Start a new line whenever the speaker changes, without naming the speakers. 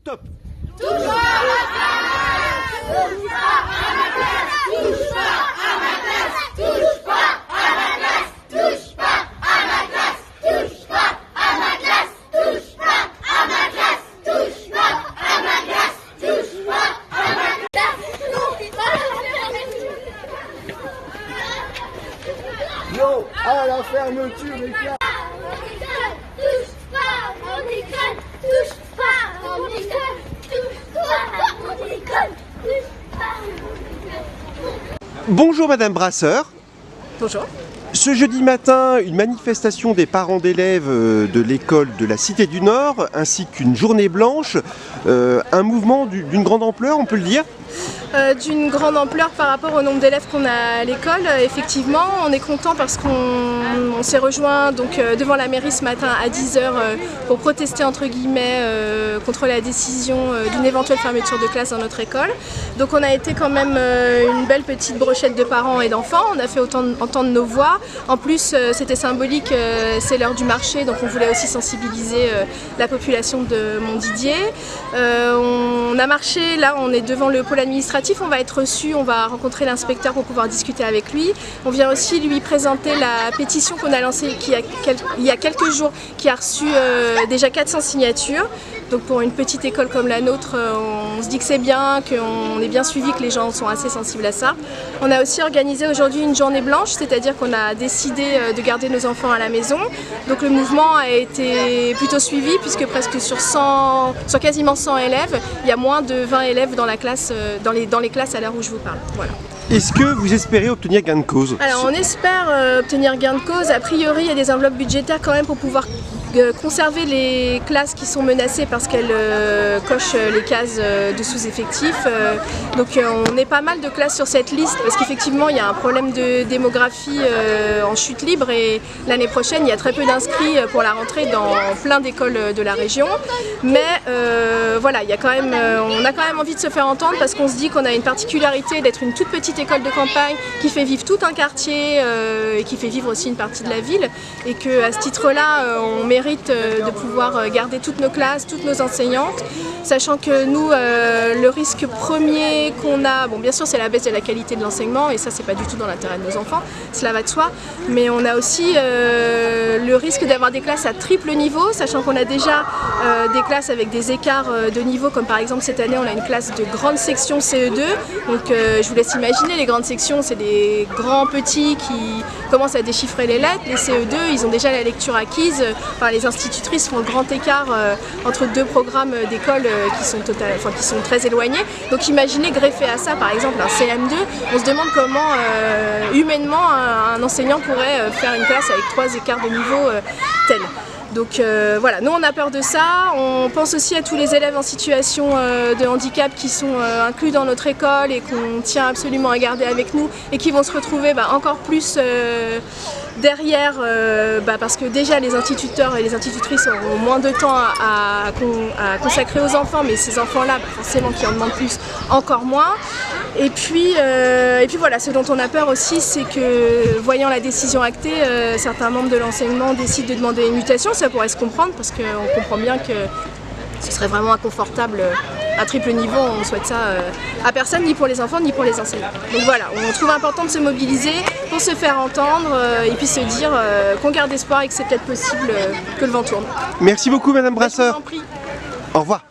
Top.
Touche pas à ma classe. Touche pas à ma classe. Touche pas à ma classe. Touche pas à ma classe. Touche pas à ma classe. Touche pas à ma classe. Touche pas à ma classe. Touche pas à ma classe. Touche pas à ma classe.
Non, à la fermeture des classes.
Touche pas, on déconne. Touche pas, on déconne. Touche pas, on déconne. Touche pas.
Bonjour Madame Brasseur.
Bonjour.
Ce jeudi matin, une manifestation des parents d'élèves de l'école de la Cité du Nord, ainsi qu'une journée blanche, un mouvement d'une grande ampleur, on peut le dire.
D'une grande ampleur par rapport au nombre d'élèves qu'on a à l'école. Effectivement, on est content parce qu'on s'est rejoint donc, devant la mairie ce matin à 10h pour protester entre guillemets contre la décision d'une éventuelle fermeture de classe dans notre école. Donc on a été quand même une belle petite brochette de parents et d'enfants, on a fait entendre nos voix. En plus c'était symbolique, c'est l'heure du marché, donc on voulait aussi sensibiliser la population de Montdidier. On a marché, là on est devant le pôle administratif, on va être reçu, on va rencontrer l'inspecteur pour pouvoir discuter avec lui. On vient aussi lui présenter la pétition qu'on a lancée il y a quelques jours, qui a reçu déjà 400 signatures. Donc pour une petite école comme la nôtre, on se dit que c'est bien, qu'on est bien suivi, que les gens sont assez sensibles à ça. On a aussi organisé aujourd'hui une journée blanche, c'est-à-dire qu'on a décidé de garder nos enfants à la maison. Donc le mouvement a été plutôt suivi puisque presque sur quasiment 100 élèves, il y a moins de 20 élèves dans la classe, dans les classes à l'heure où je vous parle. Voilà.
Est-ce que vous espérez obtenir gain de cause?
Alors on espère obtenir gain de cause. A priori, il y a des enveloppes budgétaires quand même pour pouvoir conserver les classes qui sont menacées parce qu'elles cochent les cases de sous-effectifs. Donc on est pas mal de classes sur cette liste parce qu'effectivement il y a un problème de démographie en chute libre et l'année prochaine il y a très peu d'inscrits pour la rentrée dans plein d'écoles de la région. Mais voilà, il y a quand même, on a quand même envie de se faire entendre parce qu'on se dit qu'on a une particularité d'être une toute petite école de campagne qui fait vivre tout un quartier et qui fait vivre aussi une partie de la ville et qu'à ce titre-là on mérite de pouvoir garder toutes nos classes, toutes nos enseignantes, sachant que nous, le risque premier qu'on a, bon bien sûr c'est la baisse de la qualité de l'enseignement et ça c'est pas du tout dans l'intérêt de nos enfants, cela va de soi, mais on a aussi le risque d'avoir des classes à triple niveau, sachant qu'on a déjà des classes avec des écarts de niveau, comme par exemple cette année on a une classe de grande section CE2, donc je vous laisse imaginer, les grandes sections c'est des grands petits qui commencent à déchiffrer les lettres, les CE2 ils ont déjà la lecture acquise, enfin, les institutrices font le grand écart entre deux programmes d'école qui sont très éloignés. Donc imaginez greffer à ça par exemple un CM2, on se demande comment humainement un enseignant pourrait faire une classe avec 3 écarts de niveau tels. Donc voilà, nous on a peur de ça, on pense aussi à tous les élèves en situation de handicap qui sont inclus dans notre école et qu'on tient absolument à garder avec nous et qui vont se retrouver encore plus derrière parce que déjà les instituteurs et les institutrices auront moins de temps à consacrer aux enfants, mais ces enfants-là, forcément qui en demandent plus, encore moins. Et puis voilà, ce dont on a peur aussi, c'est que voyant la décision actée, certains membres de l'enseignement décident de demander une mutation. Ça pourrait se comprendre parce qu'on comprend bien que ce serait vraiment inconfortable à triple niveau, on ne souhaite ça à personne, ni pour les enfants, ni pour les enseignants. Donc voilà, on trouve important de se mobiliser pour se faire entendre et puis se dire qu'on garde espoir et que c'est peut-être possible que le vent tourne.
Merci beaucoup Madame Brasseur.
Je vous en prie.
Au revoir.